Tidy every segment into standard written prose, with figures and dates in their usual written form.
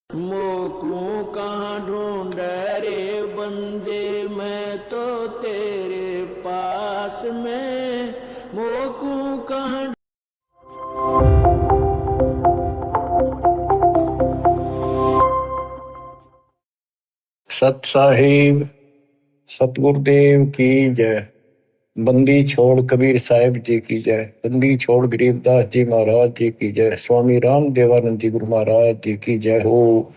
मोकू कहाँ ढूंढे रे बंदे, मैं तो तेरे पास में। मोकू कहाँ सत साहिब सतगुरुदेव की जय। बंदी छोड़ कबीर साहिब जी की जय। बंदी छोड़ गरीबदास जी महाराज जी की जय। स्वामी राम देवानंद जी गुरु महाराज जी की जय हो।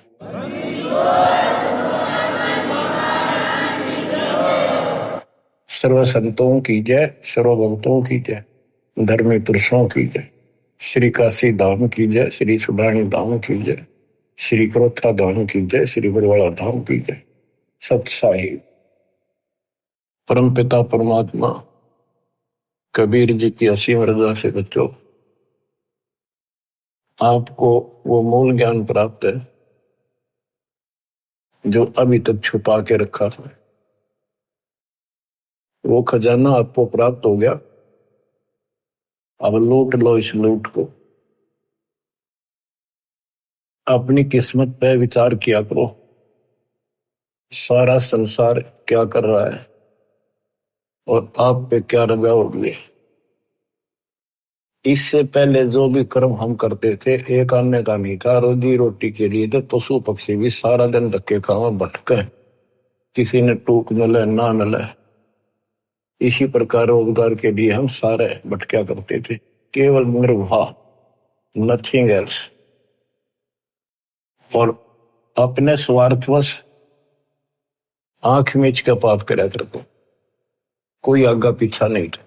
सर्व संतों की जय, सर्व भक्तों की जय, धर्मी पुरुषों की जय। श्री काशी धाम की जय, श्री सुब्राणी धाम की जय, श्री क्रोथा धाम की जय, श्री बरवाड़ा धाम की जय। सत साहिब परम पिता परमात्मा कबीर जी की असीम रजा से बच्चों, आपको वो मूल ज्ञान प्राप्त है जो अभी तक छुपा के रखा है। वो खजाना आपको प्राप्त हो गया। अब लूट लो इस लूट को। अपनी किस्मत पे विचार किया करो, सारा संसार क्या कर रहा है और आप पे क्या रजा हो गई। इससे पहले जो भी कर्म हम करते थे, एक आने का नहीं था, रोजी रोटी के लिए तो पशु पक्षी भी सारा दिन धक्के खावा भटके, किसी ने टूक मिले ना मिले। इसी प्रकार रोजगार के लिए हम सारे भटका करते थे, केवल निर्वाह, नथिंग एल्स। और अपने स्वार्थवश आंख मीच का पाप करा करते, कोई आगा पीछा नहीं था।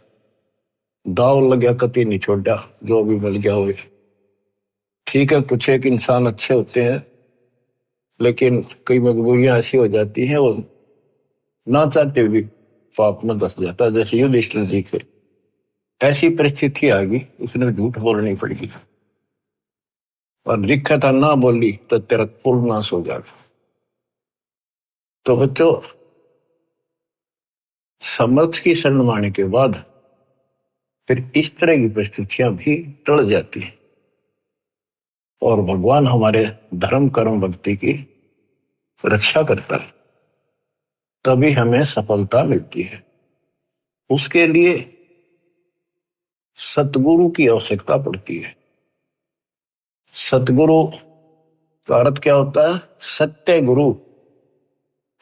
दाव लग्या कति नहीं छोड़ा, जो भी मिल गया हो। ठीक है, कुछ एक इंसान अच्छे होते हैं, लेकिन कई मजबूरियां ऐसी हो जाती हैं, वो ना चाहते हुए पाप में धस जाता है। जैसे युधिष्ठिर जी के ऐसी परिस्थिति आ गई, उसने झूठ बोलनी पड़ेगी और लिखा था ना बोली तो तेरा कुल नाश हो जाएगा। तो बच्चों, समर्थ की शरण माने के बाद फिर इस तरह की परिस्थितियां भी टल जाती हैं और भगवान हमारे धर्म कर्म भक्ति की रक्षा करता है, तभी हमें सफलता मिलती है। उसके लिए सतगुरु की आवश्यकता पड़ती है। सतगुरु का अर्थ क्या होता है? सत्य गुरु,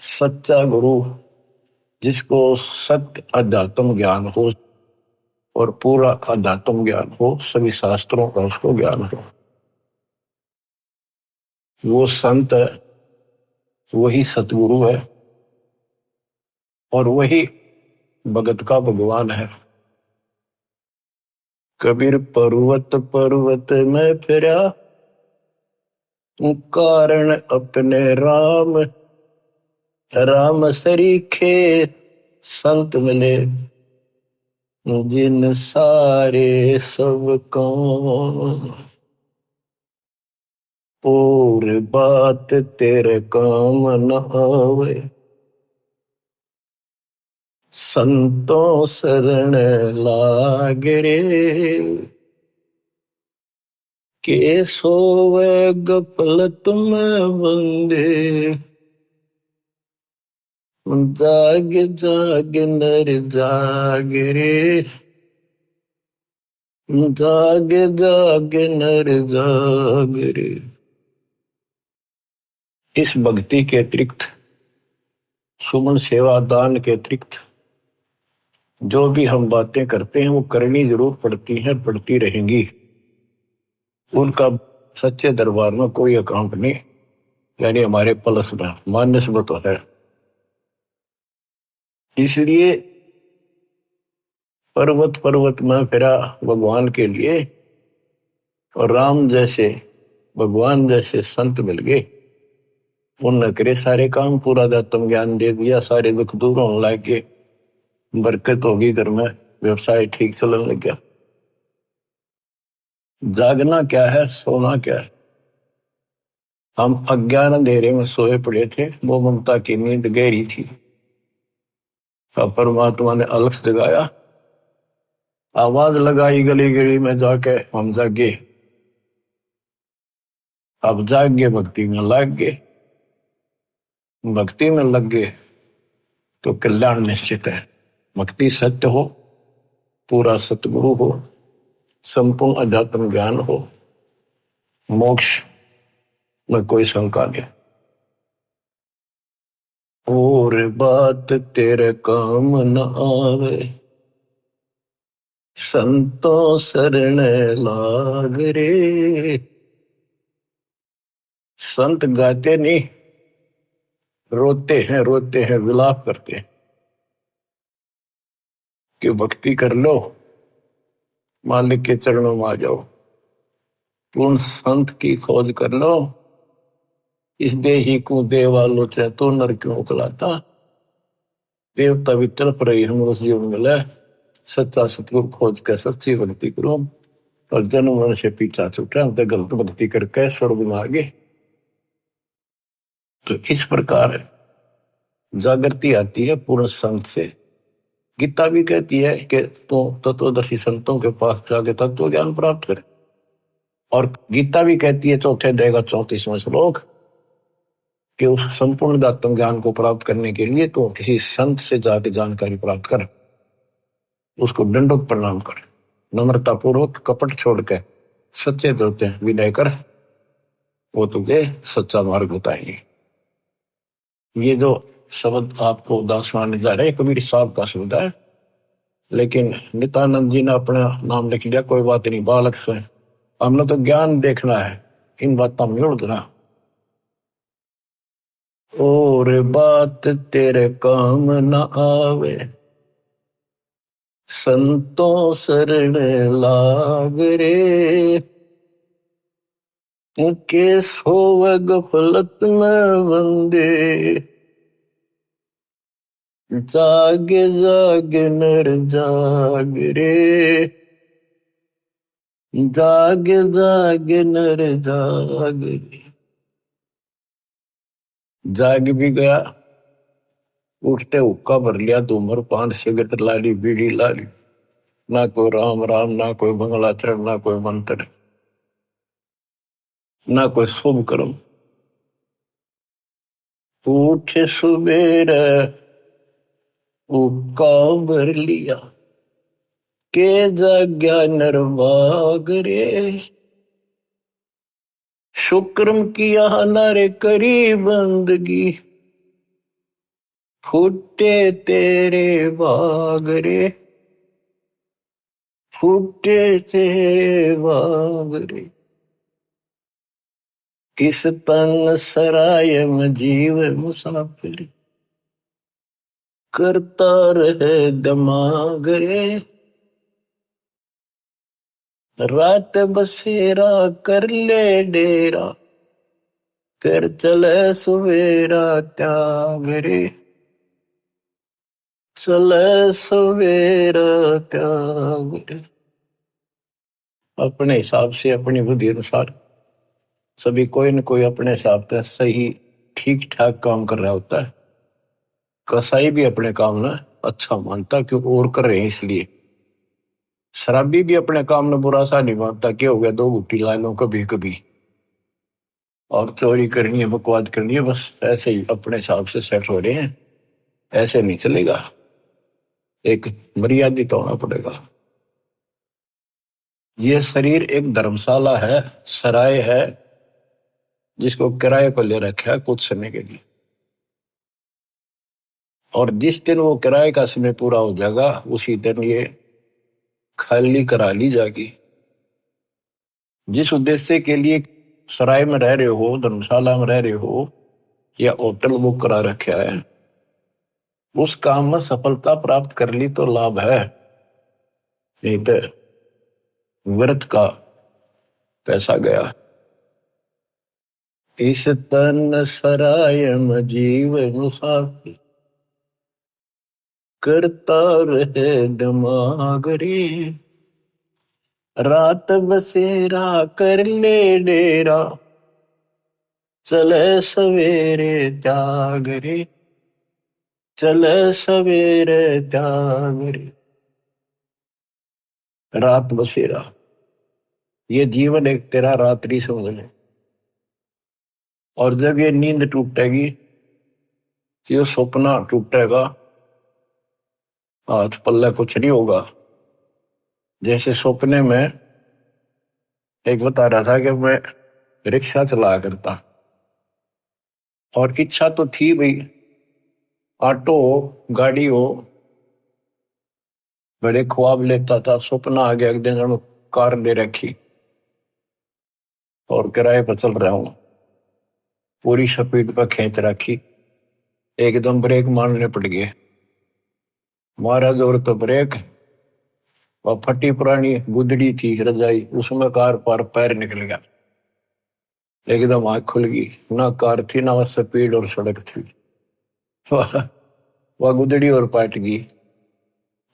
सच्चा गुरु, जिसको सत्य अध्यात्म ज्ञान हो और पूरा अध्यात्म ज्ञान हो, सभी शास्त्रों का उसको ज्ञान हो। वो संत है, वही सतगुरु है और वही भगत का भगवान है। कबीर पर्वत पर्वत में फिरा, कारण अपने राम, राम सरीखे संत मिले, जिन सारे सब काम, और बात तेरे काम न आवे, संतों शरण लाग रे, के सोवे गफलत में बंदे, जाग जाग नर जाग रे, जाग जाग नर जाग रे। इस भक्ति के अतिरिक्त, सुमन सेवा दान के अतिरिक्त जो भी हम बातें करते हैं वो करनी जरूर पड़ती हैं, पड़ती रहेंगी। उनका सच्चे दरबार में कोई अकाउंट नहीं, यानी हमारे प्लस में माइनस में तो है। इसलिए पर्वत पर्वत में फिरा भगवान के लिए, और राम जैसे भगवान जैसे संत मिल गए। उनने करे सारे काम, पूरा अध्यात्म ज्ञान दे दिया, सारे दुख दूर होने लग गए, बरकत होगी घर में, व्यवसाय ठीक चलने लग गया। जागना क्या है, सोना क्या है? हम अज्ञान अंधेरे में सोए पड़े थे, वो ममता की नींद गहरी थी। परमात्मा ने अलख जगाया, आवाज लगाई गली गली में जाके, हम जागे। अब जाग गए, भक्ति में लग गए। भक्ति में लग गए तो कल्याण निश्चित है। भक्ति सत्य हो, पूरा सतगुरु हो, संपूर्ण अध्यात्म ज्ञान हो, मोक्ष में कोई शंका नहीं। और बात तेरे काम न आवे, संतों शरण लाग रे। संत गाते नहीं, रोते हैं, विलाप करते हैं कि भक्ति कर लो, मालिक के चरणों में आ जाओ, पूर्ण संत की खोज कर लो। इस देही को देवालो चाहे तो नर क्यों उकलाता। देवता भी तड़प रही हम उस जीवन मिले, सच्चा सतगुरु खोज के सच्ची भक्ति करो। और जन्म मरण से पीछा छूटा, तो गलत भक्ति करके स्वर्ग में आ गए। तो इस प्रकार जागृति आती है पूर्ण संत से। गीता भी कहती है कि तो तत्वदर्शी संतों के पास जाके तत्व ज्ञान प्राप्त करे। और गीता भी कहती है चौथे अध्याय का 34वां श्लोक कि उस संपूर्ण आत्म ज्ञान को प्राप्त करने के लिए तो किसी संत से जाके जानकारी प्राप्त कर, उसको दंडोत प्रणाम कर, नम्रता पूर्वक कपट छोड़ के सच्चे दिल से विनय कर, वो तुझे सच्चा मार्ग बताएंगे। ये जो शब्द आपको दासवान जा रहे कबीर साहब का शब्द है, लेकिन नित्यानंद जी ने अपना नाम लिख लिया, कोई बात नहीं, बालक से हमने तो ज्ञान देखना है, इन बातों में उड़ना। और बात तेरे काम न आवे, संतों शरण लाग रे। के सोवे गफलत में बंदे, जागे जागे नर जाग रे। जागे जागे नर जाग रे। जाग भी गया, उठते हुक्का भर लिया, धूम्रपान सिगरेट लाली, बीड़ी लाली, ना कोई राम राम, ना कोई मंगलाचरण, ना कोई मंत्र, ना कोई शुभ कर्म। उठ सुबेर हुक्का भर लिया, के जाग्या नरभाग रे। शुक्रम किया नारे करी बंदगी, फूटे तेरे बाग रे। फूटे तेरे बाग रे। इस तन सराय में जीव मुसाफिर, करता रहे दिमाग रे। रात बसेरा कर ले डेरा, फिर चले सवेरा त्याग रे। चले सवेरा त्याग रे। अपने हिसाब से, अपनी बुद्धि अनुसार सभी कोई न कोई अपने हिसाब से सही ठीक ठाक काम कर रहा होता है। कसाई भी अपने काम ना अच्छा मानता क्योंकि और कर रहे हैं इसलिए। शराबी भी अपने काम में बुरा सा नहीं मानता, क्या हो गया, दो गुट्टी ला लो कभी कभी, और चोरी करनी है, बकवाद करनी है, बस ऐसे ही अपने हिसाब से सेट हो रहे हैं। ऐसे नहीं चलेगा, एक मर्यादित होना पड़ेगा। ये शरीर एक धर्मशाला है, सराय है, जिसको किराए पर ले रखा है कुछ समय के लिए। और जिस दिन वो किराए का समय पूरा हो जाएगा, उसी दिन ये खाली करा ली जाएगी। जिस उद्देश्य के लिए सराय में रह रहे हो, धर्मशाला में रह रहे हो, या होटल बुक करा रखा है, उस काम में सफलता प्राप्त कर ली तो लाभ है, नहीं तो व्यर्थ का पैसा गया। इस तन सराय में जीव मुसाफिर, करता रहे दिमाग रे। रात बसेरा कर ले डेरा, चले सवेरे त्याग रे। चले सवेरे त्याग रे। रात बसेरा, ये जीवन एक तेरा रात्रि समझ ले। और जब ये नींद टूटेगी, ये सपना टूटेगा, हाथ पल्ले कुछ नहीं होगा। जैसे सपने में एक बता रहा था कि मैं रिक्शा चलाया करता, और इच्छा तो थी भाई, ऑटो हो, गाड़ी हो, बड़े ख्वाब लेता था। सपना आ गया एक दिन मैं कार ले रखी और किराए पर चल रहा हूं, पूरी स्पीड पर खींच रखी, एकदम ब्रेक मारने पड़ गए। मारा जोर तो ब्रेक, और फटी पुरानी गुदड़ी थी रजाई, उसमें कार पर पैर निकल गया। एकदम आंख खुल गई, ना कार थी ना स्पीड और सड़क थी, वह गुदड़ी और पाट गई।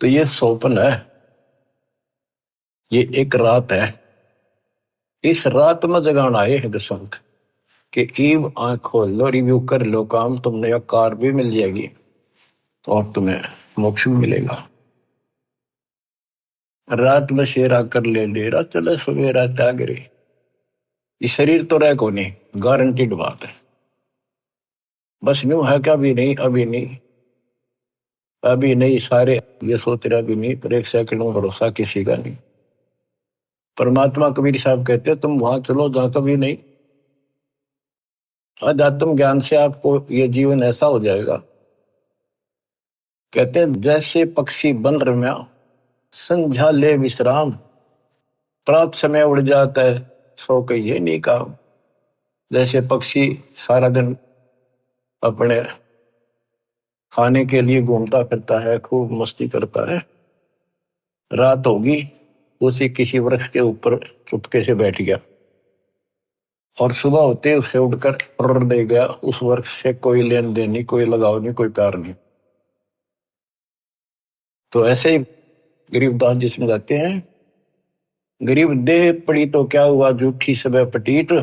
तो ये स्वप्न है, ये एक रात है। इस रात में जगाना आए है दशंत कि ईव आंख खोल लो, रिव्यू कर लो काम, तुमने यह कार भी मिल जाएगी और तुम्हें मोक्ष भी मिलेगा। रात में शेरा कर ले डेरा, चले सवेरा त्यागरे। ये शरीर तो रह को नहीं, गारंटीड बात है। बस न्यू है क्या, अभी नहीं, अभी नहीं, अभी नहीं, सारे ये सोच रहे अभी नहीं, पर एक सेकंड में भरोसा किसी का नहीं। परमात्मा कबीर साहब कहते हैं तुम वहां चलो जहां कभी नहीं। अध्यात्म ज्ञान से आपको ये जीवन ऐसा हो जाएगा, कहते हैं जैसे पक्षी बन रम्या, संध्या ले विश्राम, प्रात समय उड़ जाता है, सो कहिए नहीं काम। जैसे पक्षी सारा दिन अपने खाने के लिए घूमता फिरता है, खूब मस्ती करता है, रात होगी उसी किसी वृक्ष के ऊपर चुपके से बैठ गया, और सुबह होते उसे उड़कर उड़ दे गया। उस वृक्ष से कोई लेन देन नहीं, कोई लगाव नहीं, कोई प्यार नहीं। तो ऐसे ही गरीबदास जी समझाते हैं, गरीब देह पड़ी तो क्या हुआ, जूठी सब पटीट,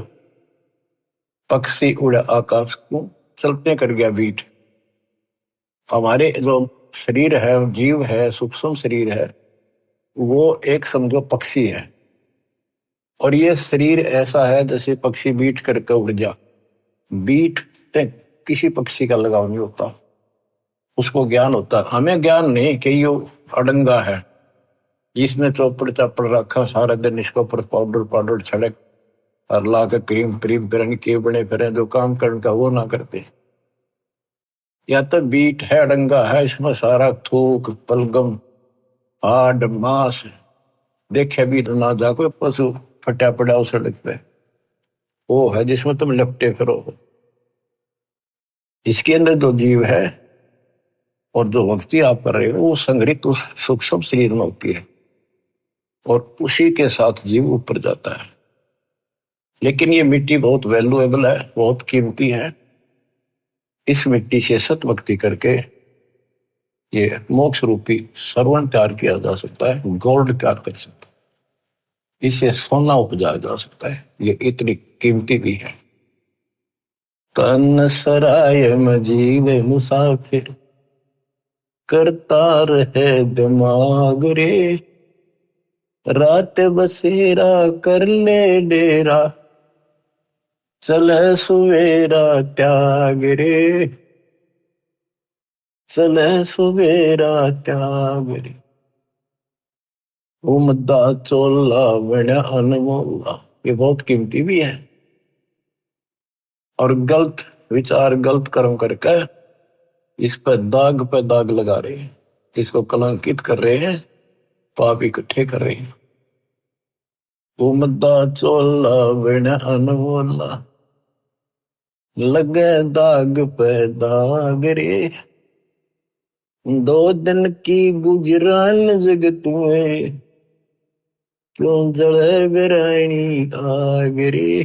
पक्षी उड़ा आकाश को, चलते कर गया बीट। हमारे जो शरीर है, जीव है, सूक्ष्म शरीर है, वो एक समझो पक्षी है, और ये शरीर ऐसा है जैसे पक्षी बीट करके उड़ जा। बीट पे किसी पक्षी का लगाव नहीं होता, उसको ज्ञान होता। हमें ज्ञान नहीं कि ये अड़ंगा है, इसमें चौपड़ चापड़ रखा, सारा दिन इसको पर पाउडर पाउडर छड़क और ला के क्रीम क्रीम फिर के बने फिर जो काम करने का वो ना करते। या तो बीट है, अड़ंगा है, इसमें सारा थूक पलगम हाड मांस देखे भी तो ना जा, कोई पशु फटा पड़ा उस सड़क पे, वो है जिसमें तुम लपटे फिरो। इसके अंदर जो जीव है और जो भक्ति आप कर रहे हो, वो संग्रहित उस सूक्ष्म शरीर में होती है, और उसी के साथ जीव ऊपर जाता है। लेकिन ये मिट्टी बहुत वैल्यूएबल है, बहुत कीमती है। इस मिट्टी से सत भक्ति करके ये मोक्ष रूपी सर्वण तैयार किया जा सकता है, गोल्ड तैयार कर सकता है, इसे सोना उपजाया जा सकता है। ये इतनी कीमती भी है। तन सराय में जीवे मुसाफिर, करता रहे दिमाग रे, रात बसेरा कर ले डेरा, चले सुवेरा त्याग रे, चले सुवेरा त्याग रे। उमदा चोला बड़ा अनमोला, ये बहुत कीमती भी है। और गलत विचार गलत कर्म करके इस पे दाग लगा रहे हैं, इसको कलंकित कर रहे हैं, पाप इकट्ठे कर रहे हैं। उमदा चोला बड़ा अनमोला, लगे दाग पे दाग रे, दो दिन की गुजरान जगत में, क्यों जले बिरानी आग रे,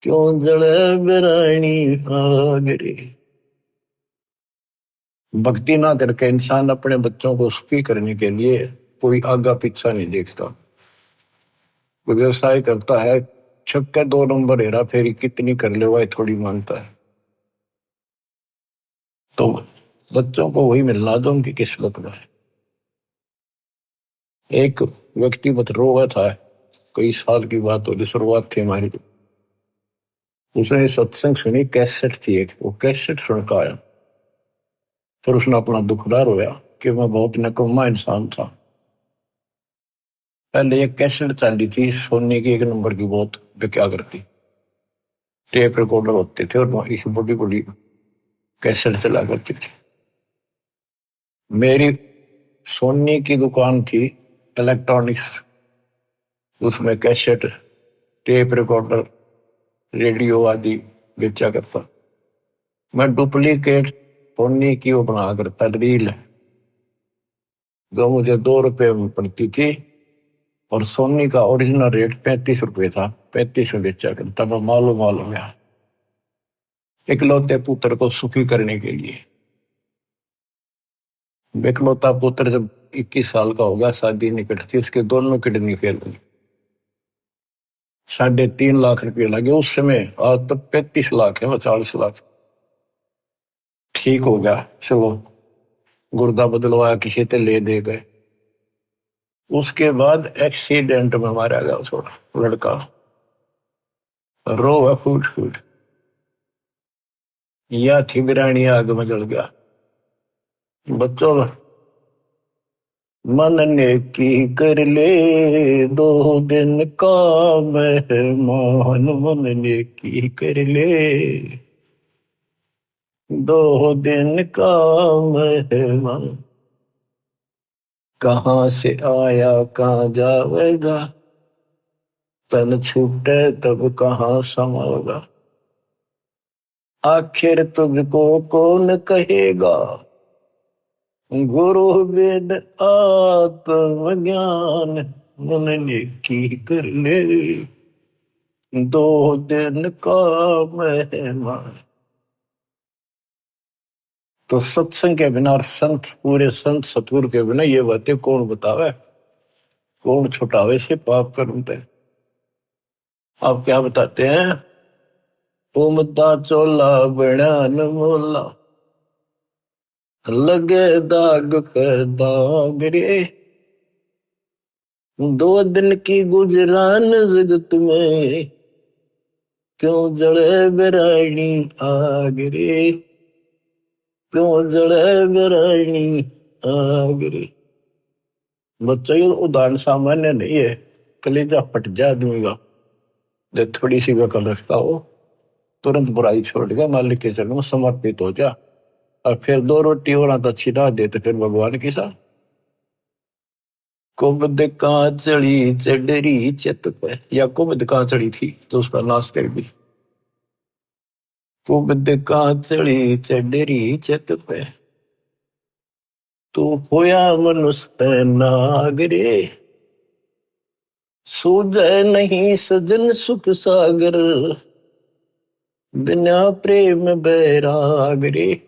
क्यों जले बिरानी आग रे। भक्ति ना करके इंसान अपने बच्चों को सुखी करने के लिए कोई आगा पीछा नहीं देखता। कोई व्यवसाय करता है, छक्के 2 नंबर हेरा फेरी कितनी कर ले वह थोड़ी मानता है। तो बच्चों को वही मिलना जो उनकी किस्मत में है। एक व्यक्ति बत रोगा था, कई साल की बात हो, शुरुआत थी हमारी, उसने सत्संग सुनी, कैसेट थी एक, वो कैसेट सुन का आया। फिर उसने अपना दुखदार होया कि मैं बहुत निकम्मा इंसान था। पहले एक कैसेट चली थी सोनी की, 1 नंबर की, बहुत क्या करती, टेप रिकॉर्डर होते थे और इस बड़ी बड़ी कैसेट चला करती थी। मेरी सोनी की दुकान थी इलेक्ट्रॉनिक्स, उसमें कैसेट, टेप रिकॉर्डर, रेडियो आदि बेचा करता। मैं डुप्लीकेट सोनी की वो बना करता रील, जो मुझे 2 रुपए में पड़ती थी, और सोनी का ओरिजिनल रेट 35 रुपए था। 35 में बेचा करता मैं, मालूम है, इकलौते पुत्र को सुखी करने के लिए। इकलौता पुत्र जब 21 साल का होगा, शादी निकट थी, उसके दोनों किडनी फेल हुई। 3.5 लाख रुपये लगे उस समय। आज तो 35 लाख है, 40 लाख। ठीक हो गया, चलो गुर्दा बदलवाया, किसी से ले दे गए। उसके बाद एक्सीडेंट में मारा गया उसका लड़का, रो है फूट फूट। या थी बिरानी, आग में जल गया। बच्चों, मन ने की कर ले 2 दिन का मेहमान, मन ने की कर ले 2 दिन का मेहमान। कहाँ से आया कहाँ जाएगा, तन छूटे तब कहाँ समाएगा। आखिर तुझको कौन कहेगा, गुरु वेद आत्मज्ञान। मन ने की कर ले 2 दिन का मेहमान। तो सत्संग के बिना और संत, पूरे संत सतगुरु के बिना ये बातें कौन बतावे, कौन छुटावे से पाप कर्म पे। आप क्या बताते हैं, उमदा चोला बड़ान मोला, लगे दाग पे दाग रे। 2 दिन की गुजरान जगत में, क्यों जड़े बिरानी आग रे, क्यों जड़े बिरानी आग रे। बच्चों, ये उदाहरण सामान्य नहीं है, कलेजा फट जाए आदमी का। जब थोड़ी सी वकल रखता हो, तुरंत बुराई छोड़ के मालिक के चरणों में समर्पित हो जा, और फिर 2 रोटी और तो अच्छी ना दे तो फिर भगवान के साथ। कुबद कांचड़ी चढ़ी चित पे, या कुबद कांचड़ी थी तो उसका नाश कर दी। कुबद कांचड़ी चढ़ी चित पे, तू होया मनुष्य नागरे। सूझे नहीं सजन सुख सागर, बिना प्रेम बैराग रे,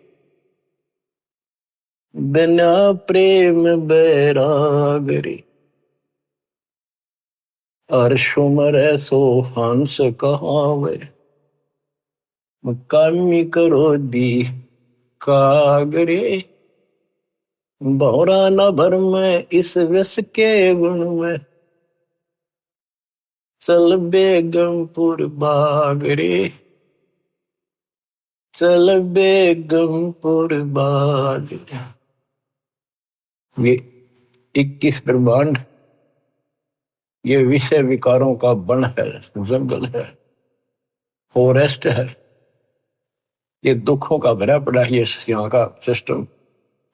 बिना प्रेम बैराग रे। अर्शुमर सो हंस कहावे, कामी करो दी कागरे। भौरा न भर में इस व्यस के गुण में, चल बेगमपुर बागरे, चल बेगमपुर बागरे। ये 21 ब्रह्मांड, ये विषय विकारों का वन है, जंगल है, फॉरेस्ट है। ये दुखों का भरा पड़ा है ये यहाँ का सिस्टम।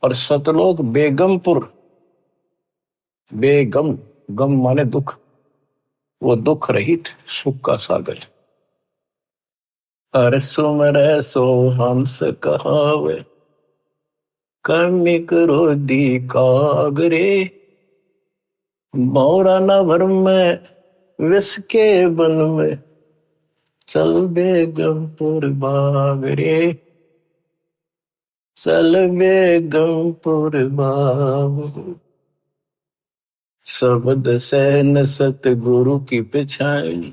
और सतलोक बेगमपुर, बेगम, गम माने दुख, वो दुख रहित सुख का सागर। हर सुमर सो हंस कहावे, कर्मी करो दी कागरे। भौरा न भर में विष के बन में, चल बेगमपुर बागरे, चल बेगमपुर बागरे। शब्द सहन सतगुरु की पिछाड़ी,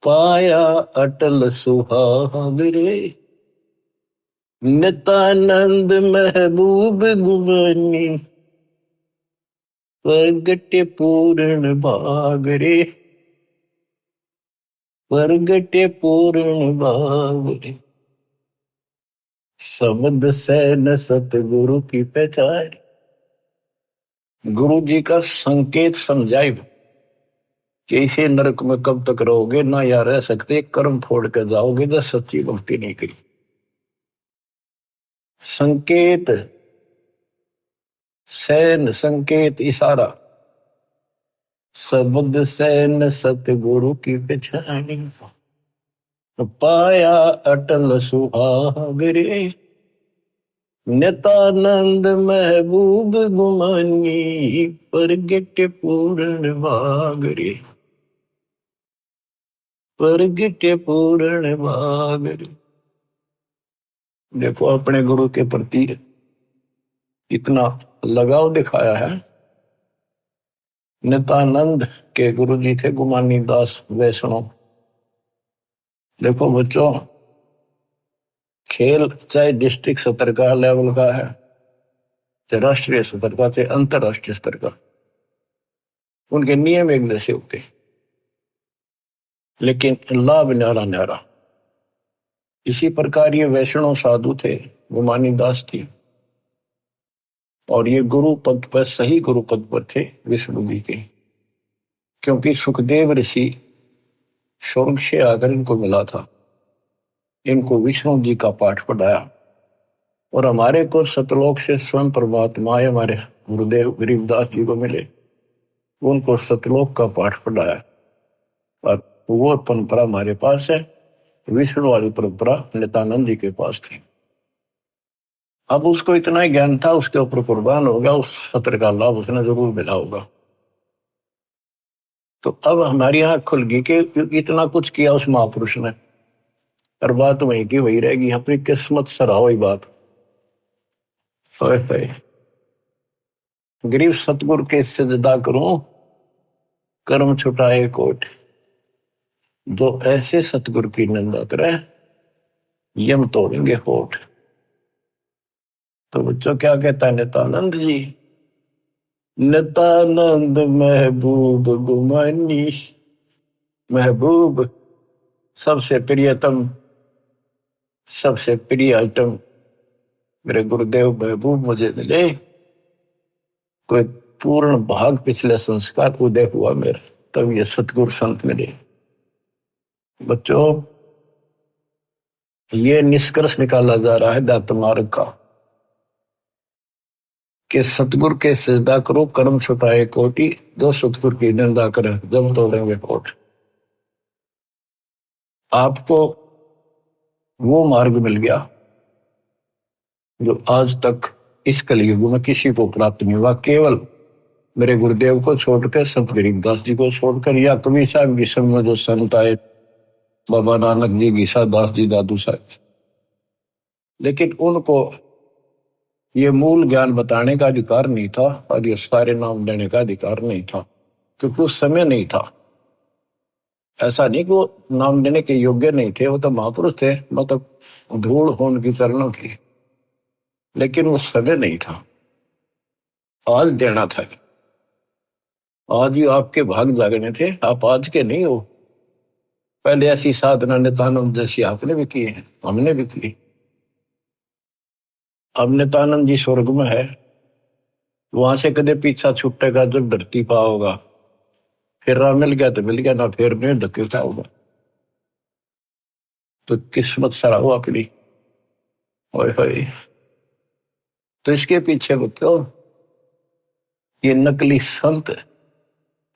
पाया अटल सुहागरे। नित्यानंद महबूब गुमानी, प्रगट पूर्ण भागरे, प्रगटे पूर्ण बावरे, शब्द से न सतगुरु की पहचान। गुरु जी का संकेत समझाए कि इसे नरक में कब तक रहोगे, ना या रह सकते, कर्म फोड़ के जाओगे तो सच्ची भक्ति नहीं करी। संकेत, सैन, संकेत, इशारा, शब्द सैन सतगुरु की पहचानी, पाया अटल सुहागरे, नितानंद महबूब गुमानी, प्रगट पूर्ण भागरे, प्रगट पूर्ण भागरे। देखो अपने गुरु के प्रति कितना लगाव दिखाया है। नितानंद के गुरु जी थे गुमानी दास वैष्णव। देखो बच्चों, खेल चाहे डिस्ट्रिक्ट स्तर का लेवल का है, चाहे राष्ट्रीय स्तर का, चाहे अंतरराष्ट्रीय स्तर का, उनके नियम एक जैसे होते, लेकिन लाभ न्यारा न्यारा। इसी प्रकार ये वैष्णव साधु थे, गुमानी दास थी, और ये गुरु पद पर, सही गुरु पद पर थे विष्णु जी के, क्योंकि सुखदेव ऋषि स्वर्ग से आकर इनको मिला था, इनको विष्णु जी का पाठ पढ़ाया, और हमारे को सतलोक से स्वयं परमात्मा हमारे गुरुदेव गरीबदास जी को मिले, उनको सतलोक का पाठ पढ़ाया, और वो परंपरा हमारे पास है। विष्णु वाली परंपरा नित्यानंद जी के पास थी। अब उसको इतना ही ज्ञान था, उसके ऊपर कुर्बान हो गया, उस सत्र का लाभ उसने जरूर मिला होगा। तो अब हमारी आंख खुल गई कि इतना कुछ किया उस महापुरुष ने, और बात वही की वही रहेगी, अपनी किस्मत सराहो ही बात। गरीब सतगुरु के सजदा करूं, कर्म छुटाए कोट, जो ऐसे सतगुरु की निंदा करे यम तोड़ेंगे होठ। तो बच्चों क्या कहता है नित्यानंद जी, नित्यानंद महबूब गुमानी, महबूब सबसे प्रियतम, सबसे प्रिय आइटम मेरे गुरुदेव महबूब मुझे मिले। कोई पूर्ण भाग पिछले संस्कार उदय हुआ मेरा, तब ये सतगुरु संत मिले। बच्चों, ये निष्कर्ष निकाला जा रहा है दाता मार्ग का कि सतगुरु के सजदा करो, कर्म छुटाए कोटि, जो सतगुरु की निंदा करे जब तोड़ेंगे होठ। आपको वो मार्ग मिल गया जो आज तक इस कलयुग में किसी को प्राप्त नहीं हुआ, केवल मेरे गुरुदेव को छोड़कर, संत गरीबदास जी को छोड़कर, या कभी साहब की समय में जो संत आए, बाबा नानक जी, गीसा दास जी, दादू साहब, लेकिन उनको ये मूल ज्ञान बताने का अधिकार नहीं था, और ये सारे नाम देने का अधिकार नहीं था, क्योंकि उस समय नहीं था। ऐसा नहीं कि वो नाम देने के योग्य नहीं थे, वो तो महापुरुष थे, मतलब धूल हो उनकी चरणों की, लेकिन वो समय नहीं था। आज देना था, आज ही आपके भाग जागने थे, आप आज के नहीं हो। पहले ऐसी साधना नित्यानंद जैसी आपने भी की है, हमने भी की। अब नित्यानंद जी स्वर्ग में है, वहां से कदे पीछा छूटेगा जब धरती पा होगा, फिर राह मिल गया तो मिल गया, ना फिर नहीं धक्के था होगा। तो किस्मत सराहो अपनी। ओए होए, तो इसके पीछे बच्चों ये नकली संत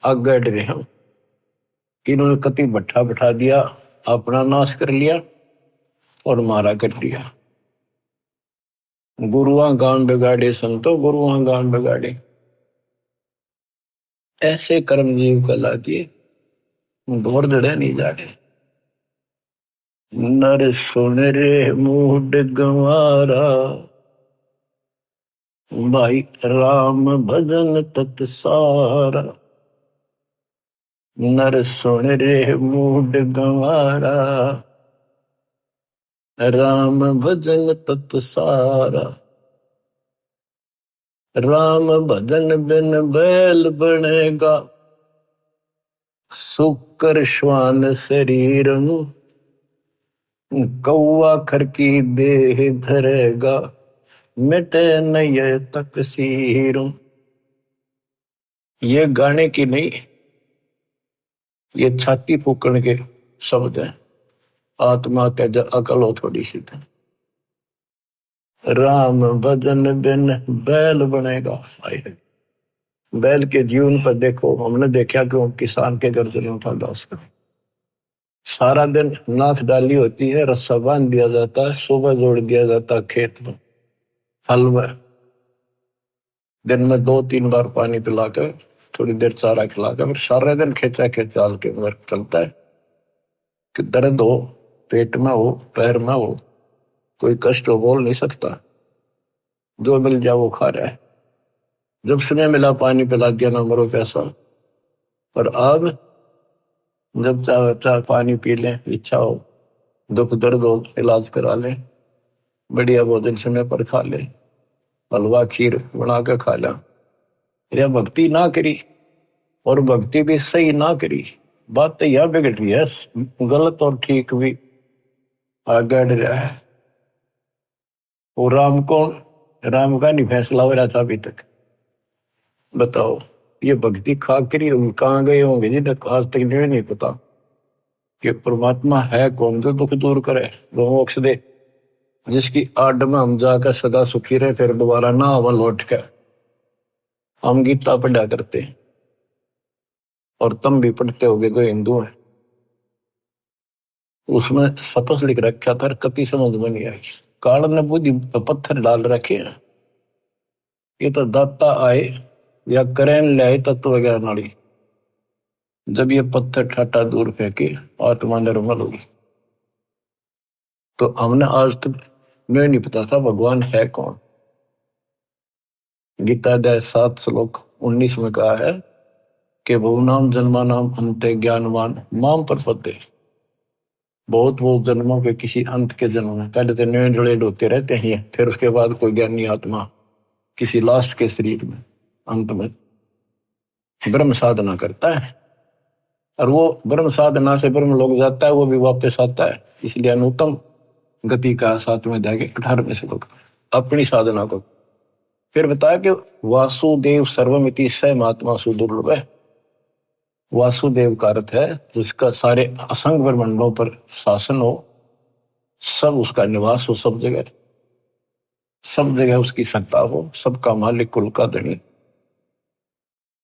आगे रहे हैं, इन्होंने कति भट्ठा बैठा दिया, अपना नाश कर लिया और मारा कर दिया। गुरुआ गान बिगाड़े संतो, गुरुआ गान बिगाड़े, ऐसे कर्म जीव कला दिए, दौर जड़े नहीं जाड़े। नर सुन रे मूड गंवारा, भाई राम भजन तत्सारा। नर सुन रे मूड गंवारा, राम भजन तत्सारा। राम भजन बिन बैल बनेगा, सुख शूकर श्वान शरीरम, कौआ खर की देह धरेगा, मिटे नय तकसीरम। ये गाने की नहीं, ये छाती फूकण के शब्द हैं। आत्मा के जो अकल हो थोड़ी सी तो राम भजन बिन बैल बनेगा। बैल के जीवन पर देखो, हमने देखा कि वो किसान के गर्दन उठाता उसका सारा दिन नाथ डाली होती है, रस्सा बांध दिया जाता है, सुबह जोड़ दिया जाता है खेत में हल में, दिन में 2-3 बार पानी पिलाकर थोड़ी देर चारा खिलाकर फिर सारे दिन खेचा खेचाल के मगर चलता है कि दर्द हो, पेट में हो, पैर में हो, कोई कष्ट हो, बोल नहीं सकता, जो मिल जाए वो खा रहा है। जब समय मिला पानी पिला दिया, ना मरो पैसा। और अब जब चाहे पानी पी लें, इच्छा हो, दुख दर्द हो, इलाज करा ले, बढ़िया भोजन समय पर खा ले, हलवा खीर बना के खा ले। यह भक्ति ना करी और भक्ति भी सही ना करी, बात तो यह बिगड़ रही है, गलत और ठीक भी आगे रहा है। वो राम कौन, राम का नहीं फैसला हो रहा था अभी तक। बताओ ये भक्ति खा करी कहाँ गए होंगे जिन्हें आज तक नहीं पता कि परमात्मा है कौन, जो दुख दूर करे, जो मोक्ष दे, जिसकी आड़ में हम जाकर सदा सुखी रहे, फिर दोबारा ना आवा लौट कर। हम गीता पढ़ा करते हैं और तुम भी पढ़ते होगे जो हिंदू है, उसमें सपस लिख रखा था, कति समझ में नहीं आई। काल ने बुद्धि पत्थर डाल रखे हैं, ये तो दाता आए या करें ले तत्व ज्ञान नाड़ी, जब ये पत्थर ठाटा दूर फेंके आत्मा निर्मल होगी। तो हमने आज तक मैं नहीं पता था भगवान है कौन। गीता अध्याय 7 श्लोक 19 में कहा है कि बहुनाम जन्मानाम अंते ज्ञानवान माम प्रपद्ये। बहुत जन्मों के किसी अंत के जन्म में, पहले तो नए जड़े होते रहते हैं, फिर उसके बाद कोई ज्ञानी आत्मा किसी लास्ट के शरीर में अंत में ब्रह्म साधना करता है, और वो ब्रह्म साधना से ब्रह्म लोग जाता है, वो भी वापस आता है। इसलिए अनुत्तम गति का 7वें अध्याय के 18वें श्लोक अपनी साधना को फिर बताया कि वासुदेव सर्वमिति स महात्मा सुदुर्लभ है। वासुदेव का अर्थ है जिसका सारे असंग ब्रह्मांडों पर शासन हो, सब उसका निवास हो, सब जगह उसकी सत्ता हो, सबका मालिक, कुल का धनी,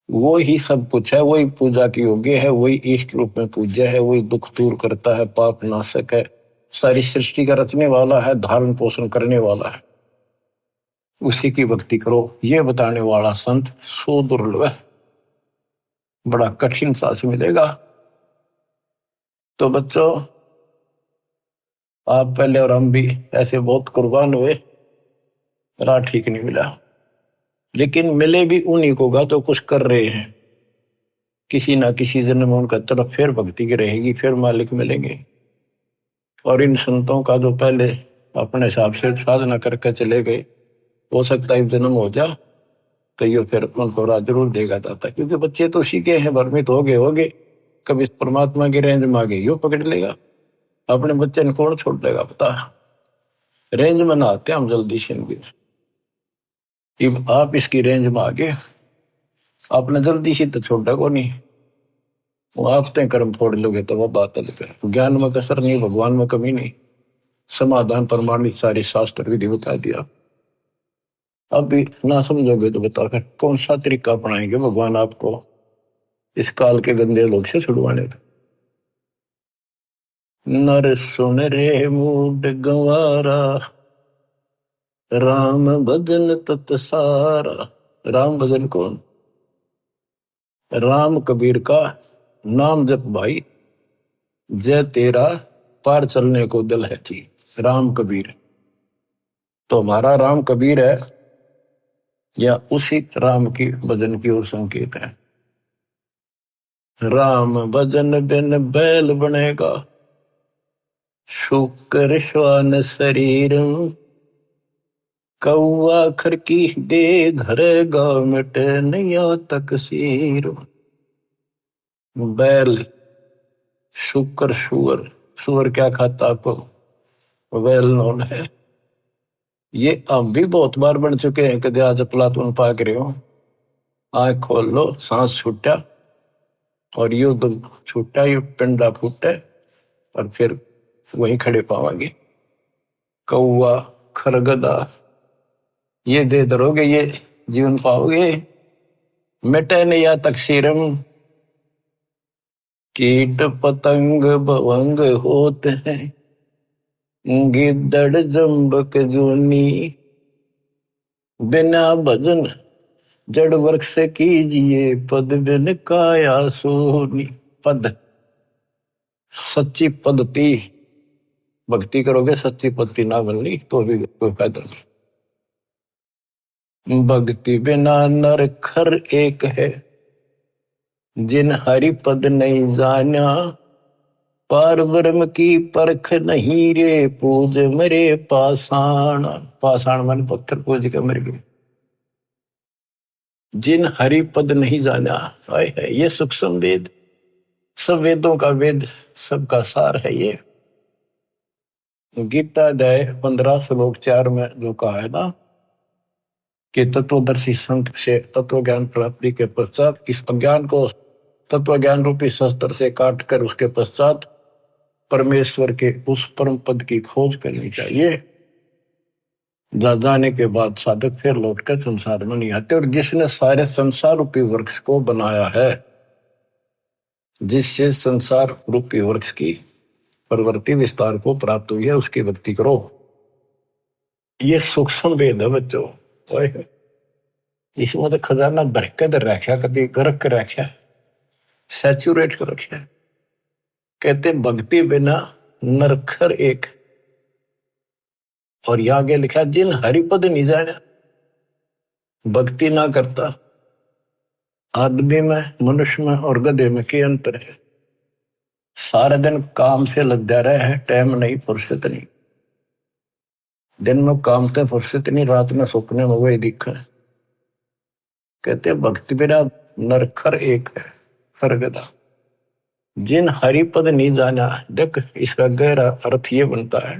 वो ही सब कुछ है, वही पूजा की योग्य है, वही इष्ट रूप में पूज्य है, वही दुख दूर करता है, पाप नाशक है, सारी सृष्टि का रचने वाला है, धारण पोषण करने वाला है, उसी की भक्ति करो, ये बताने वाला संत सुदुर्लभ है, बड़ा कठिन सांस मिलेगा। तो बच्चों, आप पहले और हम भी ऐसे बहुत कुर्बान हुए, राह ठीक नहीं मिला, लेकिन मिले भी उन्हीं को गा तो कुछ कर रहे हैं। किसी ना किसी जन्म में उनका तरफ फिर भक्ति की रहेगी, फिर मालिक मिलेंगे। और इन संतों का जो पहले अपने हिसाब से साधना करके चले गए, हो सकता है जन्म हो जा तो ये फिर उनको राह जरूर देगा दाता, क्योंकि बच्चे तो सीखे हैं, भ्रमित हो गए, कभी परमात्मा की रेंज में आ गए, यो पकड़ लेगा। अपने बच्चे ने कौन छोड़ देगा पता, रेंज में ना आते हम जल्दी से। आप इसकी रेंज में आ गए, आपने जल्दी से तो छोड़ा को नहीं, वो आप तय कर्म फोड़ लोगे तो वह बात अलग है। ज्ञान में कसर नहीं, भगवान में कमी नहीं, समाधान प्रमाणित सारे शास्त्र विधि बता दिया। अब भी ना समझोगे तो बताओ फिर कौन सा तरीका अपनाएंगे भगवान आपको इस काल के गंदे लोग से छुड़वाने का। नर सुन रे मूड गंवारा, राम भजन तत सारा। राम भजन कौन? राम कबीर का नाम जप भाई, जय तेरा पार चलने को दिल है थी। राम कबीर तो हमारा राम कबीर है या उसी राम की भजन की ओर संकेत है। राम भजन बिन बैल बनेगा, शुक्र श्वान शरीर, कौआ खर की दे धरेगा, मिटे नैया तकसीर। बैल शुक्र सुअर, सुअर क्या खाता आपको वेल नोन है। ये हम भी बहुत बार बन चुके हैं, कदे आज प्लाटून पाक रहे हो, आंख खोल लो, सांस छूटा और यू तो छूटा, यू पिंडा फूटे और फिर वहीं खड़े पावांगे। कौआ खरगदा ये दे दरोगे, ये जीवन पाओगे। मिटे न या तकसीरम, कीट पतंग भवंग होते हैं, गिद्दड़ जम्बक जूनी, बिना भजन जड़ वृक्ष से कीजिए, पद बिन काया सोनी। पद सच्ची पद्धति, भक्ति करोगे सच्ची पद्धति ना बननी तो भी कोई फायदा नहीं। भक्ति बिना नर खर एक है, जिन हरि पद नहीं जाना, पार ब्रह्म की परख नहीं रे, पूज मरे पाषाण। पाषाण मन पत्थर पूज के मर गए। जिन हरि पद नहीं जाना, है ये सूक्ष्म वेद, सब वेदों का वेद, सबका सार है ये। गीता अध्याय 15 श्लोक 4 में जो कहा है ना कि तत्वदर्शी संत से तत्व ज्ञान प्राप्ति के पश्चात इस अज्ञान को तत्व ज्ञान रूपी शस्त्र से काट कर उसके पश्चात परमेश्वर के उस परम पद की खोज करनी चाहिए। जाने के बाद साधक फिर लौटकर संसार में नहीं आते। और जिसने सारे संसार रूपी वृक्ष को बनाया है, जिससे संसार रूपी वृक्ष की प्रवृत्ति विस्तार को प्राप्त हुई है, उसकी भक्ति करो। ये सूक्ष्म वेद है बच्चों, इसमें तो खजाना भर के रखा, कभी गरक के रखा, सैचुरेट कर रखा। कहते भक्ति बिना नरखर एक, और यहां आगे लिखा जिन हरिपद नहीं जाना, भक्ति ना करता। आदमी में, मनुष्य में और गधे में क्या अंतर है? सारा दिन काम से लग जा रहा है, टाइम नहीं, फुर्सत नहीं। दिन में काम से फुर्सत नहीं, रात में सपने में वही दिखा है। कहते भक्ति बिना नरखर एक है, सरगदा। जिन हरिपद नहीं जाना, देख इसका गहरा अर्थ ये बनता है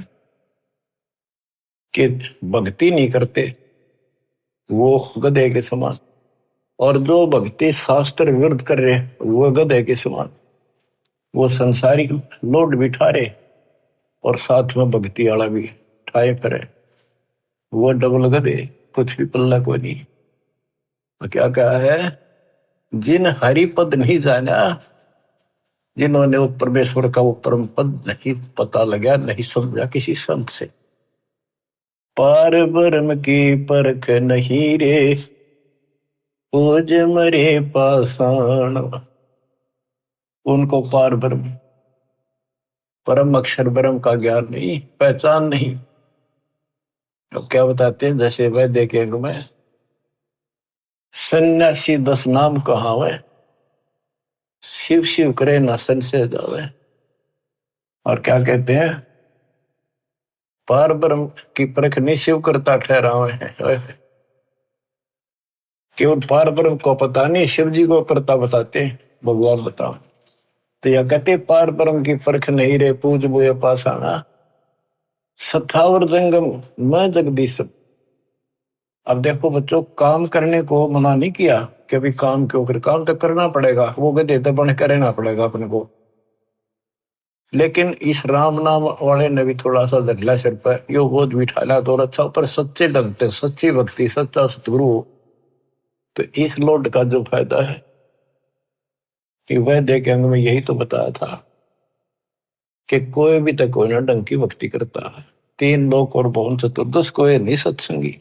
कि भक्ति नहीं करते वो गधे के समान, और जो भक्ति शास्त्र विरुद्ध कर रहे वो गधे के समान। वो संसारिक लोड भी ठारे और साथ में भक्ति वाला भी ठाए फिरे, वो डबल गधे, कुछ भी पल्ला को नहीं। तो क्या कहा है? जिन हरिपद नहीं जाना, जिन्होंने वो परमेश्वर का वो परम पद नहीं पता लगा, नहीं समझा किसी संत से। पार ब्रह्म की परख नहीं रे, पूज मरे पाषाण। उनको पार ब्रह्म, परम अक्षर ब्रह्म का ज्ञान नहीं, पहचान नहीं। तो क्या बताते हैं? जैसे वह देखेंगे मैं सन्यासी 10 नाम कहावे, शिव शिव करे न सन से जावे। और क्या कहते हैं? पार ब्रह्म की परख नहीं शिव करता ठहरावे है। केवल पार ब्रह्म को पता नहीं, शिव जी को करता बताते हैं, भगवान बताओ। तो यह कहते पार ब्रह्म की परख नहीं रे, पूज बोए पाषाणा, सथावर जंगम मैं जगदीश। अब देखो बच्चों, काम करने को मना नहीं किया कि अभी काम क्यों कर, काम तो करना पड़ेगा, वो गधे तो बन कर रहना पड़ेगा अपने को। लेकिन इस राम नाम वाले ने भी थोड़ा सा धगला सिर पर यो बोझ बिठाया तो अच्छा, पर सच्चे ढंग से सच्ची भक्ति, सच्चा सतगुरु, तो इस लोड का जो फायदा है कि वह देखे में यही तो बताया था कि कोई भी तो कोई ना ढंग की भक्ति करता है। 3 लोक और भवन चतुर्दश, कोई नहीं सत्संगी,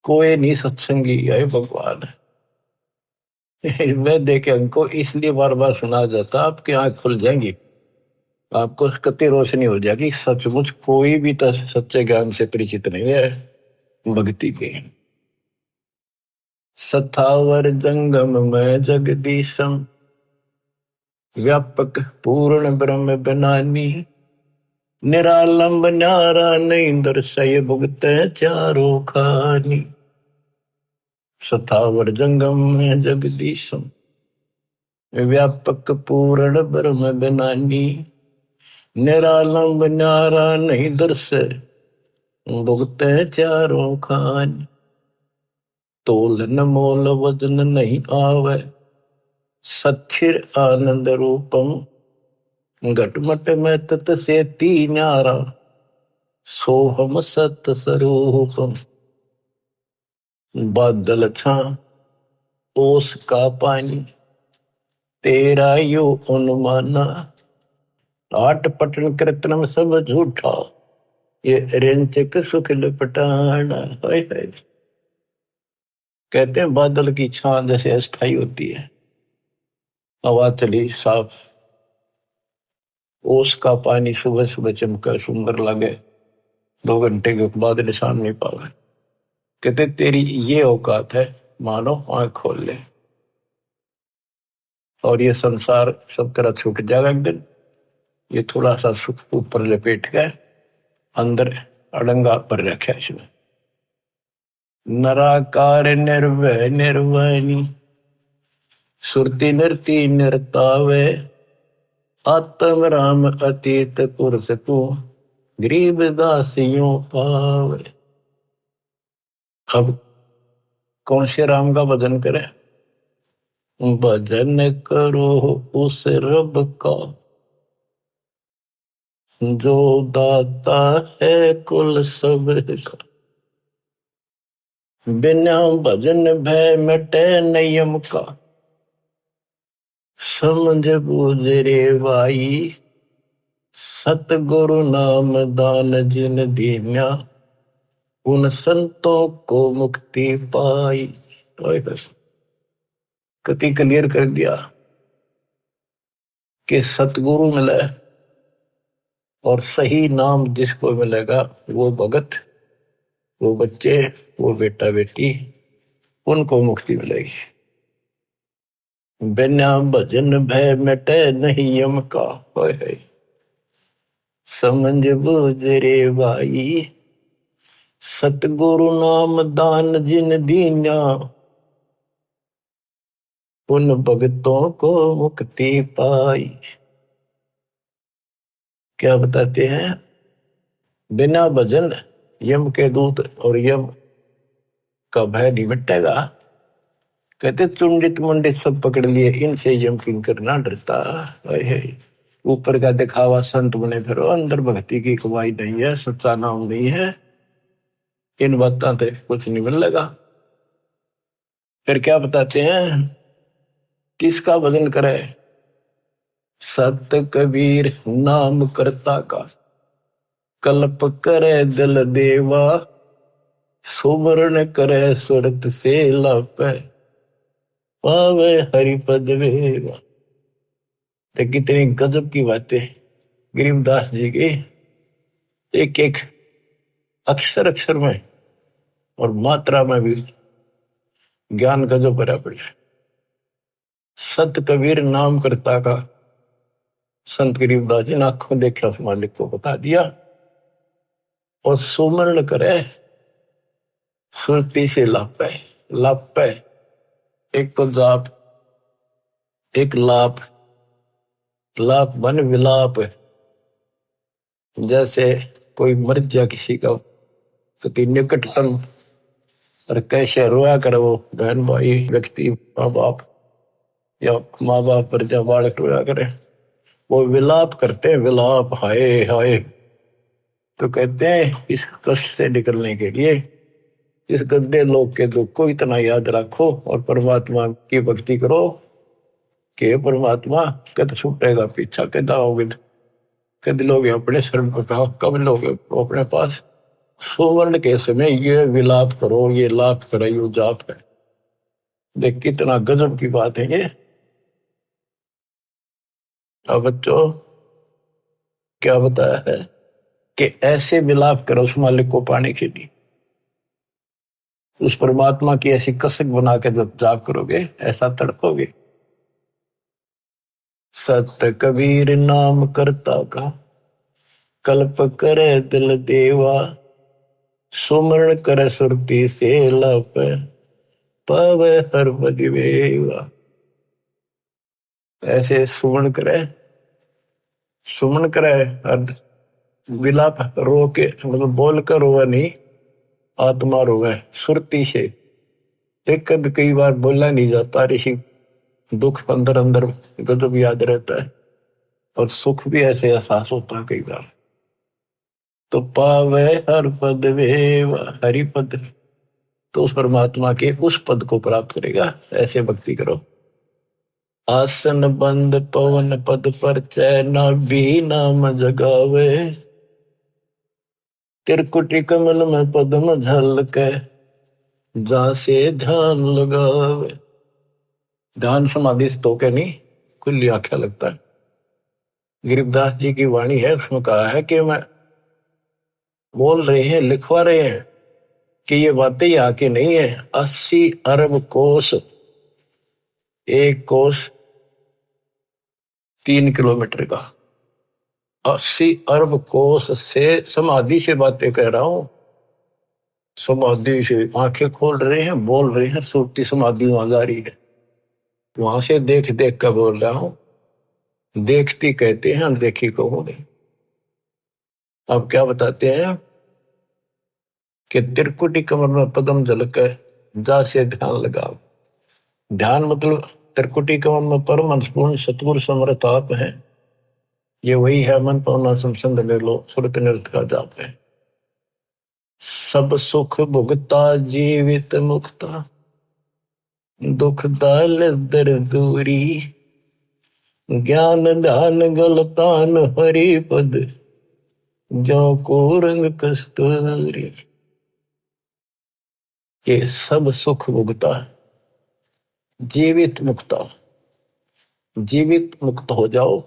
कोई नहीं सत्संगी, यही भगवान है। मैं देखे हमको इसलिए बार बार सुना जाता, आपकी आंख खुल जाएंगी, आपको कति रोशनी हो जाएगी। सचमुच कोई भी तो सच्चे ज्ञान से परिचित नहीं है भक्ति के। सथावर जंगम में जगदीशम, व्यापक पूर्ण ब्रह्म बनानी, निरालंब न्यारा नहीं दर्शय भुगत चारों खानी। सथावर जंगम में जगदीशम, व्यापक पूर्ण ब्रह्म बिनानी, निरालंब न्यारा नहीं दर्श, भुगते चारों खान। तोल न मोल वजन नहीं आवे, सच्चिर आनंद रूपम। घटमट में तत से न्यारा, सोहम सत स्वरूपम। बादल छा ओस का पानी, तेरा यो अनुमाना। आठ पटन कृतनम सब झूठा, ये रेंचक सुख लपटाना। हाय हाय। कहते हैं बादल की छां जैसे अस्थाई होती है, हवा चली साफ, ओस का पानी सुबह सुबह चमका सुंदर लगे, 2 घंटे के बाद निशान नहीं पावे। कहते तेरी ये औकात है, मानो आंख खोल ले और ये संसार सब तरह छूट जाएगा एक दिन। ये थोड़ा सा सुख ऊपर लपेट गए, अंदर अड़ंगा पर रखे इसमें। नराकार निर्भय निर्वाणी, सुरति नृति नृतावे। आत्म राम अतीत पुरुष को, गरीब दासियों पावे। अब कौन से राम का भजन करें? भजन करो उस रब का, जो दाता है कुल सब का। बिना भजन भय मिटे नियम का, समझ बूझ रे भाई। सतगुरु नाम दान जिन दीन्या, उन संतों को मुक्ति पाई। कति क्लियर कर दिया कि सतगुरु मिले और सही नाम जिसको मिलेगा वो भगत, वो बच्चे, वो बेटा बेटी, उनको मुक्ति मिलेगी। बिना भजन भय मिटे नहीं यम का। है समझ बूझ रे भाई। सतगुरु नाम दान जिन दीन्या, उन भगतों को मुक्ति पाई। क्या बताते हैं? बिना भजन यम के दूत और यम का भय नहीं मिटेगा। कहते चुंडित मुंडित सब पकड़ लिए, इनसे यम किंकर ना डरता। ऊपर का दिखावा संत बने फिरो, अंदर भक्ति की कमाई नहीं है, सच्चा नाम नहीं है, इन बातों से कुछ नहीं मिलेगा। फिर क्या बताते हैं? किसका भजन करे? सत कबीर नाम करता का, कल्प करे दिल देवा। सुमरण करे सुरत से लापे, पावे हरिपद वेवा। तो कितनी गजब की बातें गरीबदास जी की, एक एक अक्षर अक्षर में और मात्रा में भी ज्ञान गजब भरा पड़ा। सत कबीर नाम करता का, संत गरीबदास जी ने आंखों देखा उस मालिक को बता दिया। और सुमरण करे सुरती से लापे। लापे एक तो जाप, एक लाप, लाप बन विलाप। जैसे कोई मर गया किसी का, तो निकटतम और कैसे रोया करे वो बहन भाई व्यक्ति, माँ बाप या माँ बाप पर जब बालक रोया करे, वो विलाप करते हैं, विलाप हाय हाय। तो कहते हैं इस कष्ट से निकलने के लिए इस गंदे लोग के दुख को इतना याद रखो और परमात्मा की भक्ति करो कि परमात्मा कद छूटेगा पीछा, कद आओगे, कद लोग अपने शरण पर कहा, कब लोग अपने पास। सुवर्ण के समय ये विलाप करो, ये लाप करो, ये जाप है। देख कितना गजब की बात है ये। अब बच्चों क्या बताया है कि ऐसे विलाप करो उस मालिक को पाने के लिए, उस परमात्मा की ऐसी कसक बना के जब जाप करोगे ऐसा तड़पोगे। सत कबीर नाम करता का, कल्प करे दिल देवा। सुमरण करे सुरती से लाप, पावे हर पद वेवा। ऐसे सुमन करे और विलाप रो के मतलब बोल कर रोवे नहीं, आत्मा रोवे सुरती से। एक कभी कई बार बोला नहीं जाता, ऋषि दुख अंदर अंदर गजब याद रहता है और सुख भी ऐसे एहसास होता है कई बार। तो पावे हर पद वेव हरि पद, तो उस परमात्मा के उस पद को प्राप्त करेगा। ऐसे भक्ति करो। आसन बंद पवन पद पर चैना भी नाम जगावे, त्रिकुटी कमल में पद्म झलके जहां से ध्यान लगावे। ध्यान समाधि से तो क्या नहीं, खुली आंखें लगता है। गरीबदास जी की वाणी है, उसमें कहा है कि मैं बोल रहे हैं लिखवा रहे हैं कि ये बातें यहाँ की नहीं है। 80 अरब कोस, एक कोस 3 किलोमीटर का, 80 अरब कोस से समाधि से बातें कह रहा हूं। समाधि से आंखें खोल रहे हैं, बोल रहे हैं, सुरती समाधि वहां जा रही है। वहां से देख देख कर बोल रहा हूं। देखती कहते हैं, अनदेखी को नहीं। अब क्या बताते हैं कि त्रिकुटी कमर में पदम झलक जा से ध्यान लगाओ। ध्यान मतलब त्रिकुटी कमर में परम पूर्ण सतगुरु समर्थ आप है। ये वही है मन पावना समसंद लो सुरत नृत का जाप है। सब सुख भुगता जीवित मुक्ता, दुख दाल दर दूरी, ज्ञान ध्यान गलतान हरि पद, जो को रंग कस्तूरी। के सब सुख भुगता जीवित मुक्ता, जीवित मुक्त हो जाओ।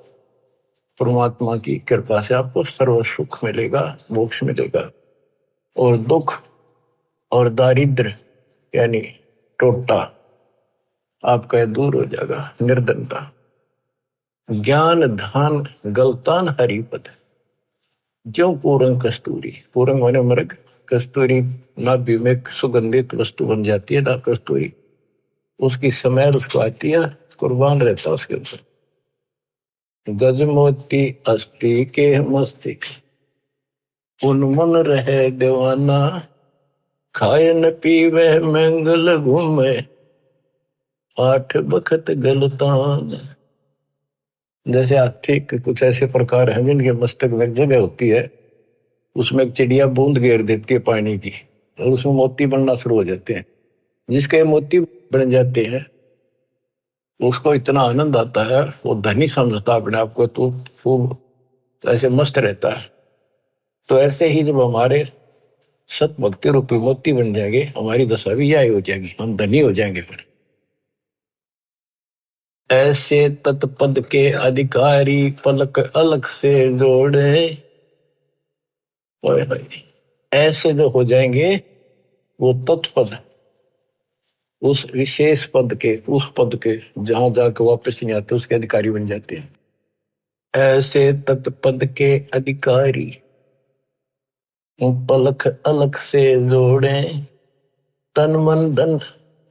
परमात्मा की कृपा से आपको सर्व सुख मिलेगा, मोक्ष मिलेगा। और दुख और दारिद्र यानी टोटा आपका दूर हो जाएगा, निर्धनता। ज्ञान धान गलतान हरिपद, जो पूरंग कस्तूरी। पूरंग माने मृग, कस्तूरी नाभि में सुगंधित वस्तु बन जाती है ना कस्तूरी, उसकी स्मेल उसको आती है, कुर्बान रहता है उसके ऊपर। गजमोती अस्थि के मस्तिक, उन्मन रहे दीवाना, खाए न पीवे मंगल घूमे, 8 बखत गलतान। जैसे हाथी के कुछ ऐसे प्रकार हैं जिनके मस्तक में जगह होती है, उसमें एक चिड़िया बूंद घेर देती है पानी की और उसमें मोती बनना शुरू हो जाते हैं। जिसके मोती बन जाते हैं उसको इतना आनंद आता है, वो धनी समझता अपने आप को, तो खूब तो ऐसे मस्त रहता है। तो ऐसे ही जब हमारे सत भक्ति रूपी मोती बन जाएंगे, हमारी दशा भी यही हो जाएगी, हम धनी हो जाएंगे। फिर ऐसे तत्पद के अधिकारी पलक अलग से जोड़े, ऐसे जो हो जाएंगे वो तत्पद उस विशेष पद के, उस पद के जहां जाकर वापस नहीं आते, उसके अधिकारी बन जाते हैं। ऐसे तत्पद के अधिकारी पलक अलग से जोड़े, तन मन धन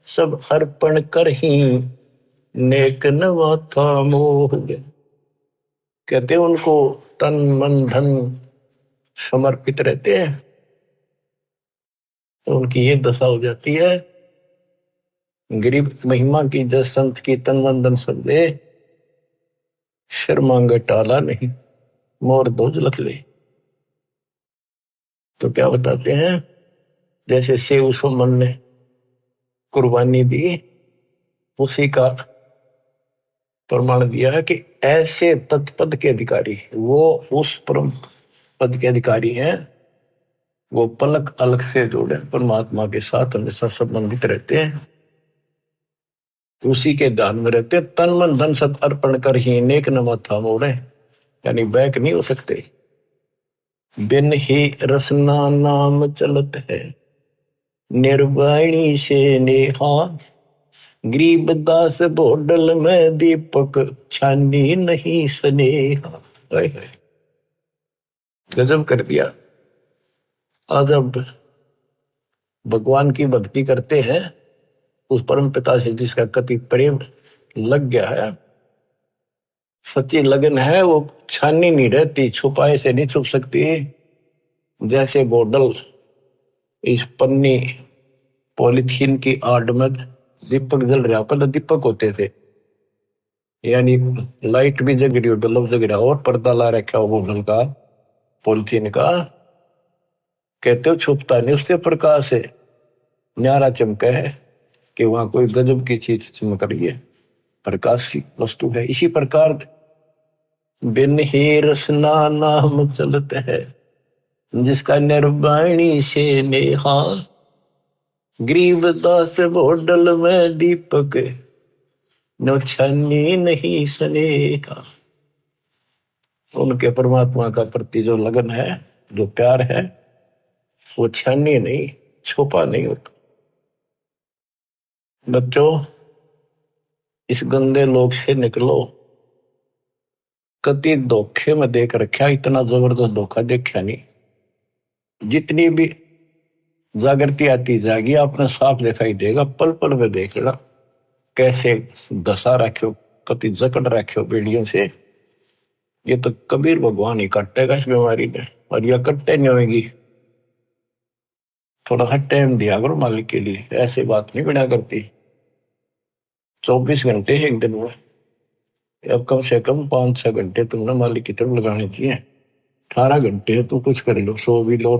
सब अर्पण कर ही नेक नवा था मोह। कहते उनको तन मन धन समर्पित रहते हैं तो उनकी ये दशा हो जाती है। गरीब महिमा की जस संत की तन मन धन सब दे, शर्मांग टाला नहीं मोर दोज लख ले। तो क्या बताते हैं, जैसे सेव सुमन ने कुर्बानी दी, उसी का प्रमाण दिया है कि ऐसे तत्पद के अधिकारी, वो उस परम पद के अधिकारी हैं, वो पलक अलग से जोड़े परमात्मा के साथ हमेशा संबंधित रहते हैं, उसी के ध्यान में रहते। तन मन धन सब अर्पण कर ही नेक नवा था मोड़े, यानी बैक नहीं हो सकते। बिन ही रसना नाम चलत है, निर्वाणी से नेहा, गरीब दास बोडल में दीपक छानी नहीं स्नेहा। गजब कर दिया। आज अब भगवान की भक्ति करते हैं, उस परम पिता से जिसका कति प्रेम लग गया है, सच्ची लगन है वो छानी नहीं रहती, छुपाए से नहीं छुप सकती। जैसे बोतल इस पन्नी पॉलिथीन की आड़ में दीपक जल रहा, पहले दीपक होते थे, यानी लाइट भी जग रही हो, बल्ब जग रहा हो और पर्दा ला रखा हो बोतल का, पॉलिथीन का, कहते हो छुपता नहीं उससे प्रकाश है, न्यारा चमका है कि वहां कोई गजब की चीज चमक रही है, प्रकाश की वस्तु है। इसी प्रकार बिन ही रसना नाम चलते है, जिसका निर्वाणी से नेहा, गरीबदास बोडल में दीपक नो छानी नहीं स्नेहा। उनके परमात्मा का प्रति जो लगन है, जो प्यार है, वो छानी नहीं, छुपा नहीं होता। बच्चों, इस गंदे लोक से निकलो। कति धोखे में देख रखा, इतना जबरदस्त धोखा देखा नहीं। जितनी भी जागृति आती जाएगी आपने साफ दिखाई देगा, पल पल में देख लेना कैसे दशा रखे हो, कति जकड़ रखे हो बेड़ियों से। ये तो कबीर भगवान ही कटेगा इस बीमारी ने, और यह कट्टे नहीं होगी। थोड़ा सा टाइम दिया करो मालिक के लिए, ऐसे बात नहीं बना करती। 24 घंटे एक दिन में, अब कम से कम 5-6 घंटे तुमने मालिक की तरफ लगाने चाहिए। 18 घंटे है तो कुछ कर लो, सो भी लो।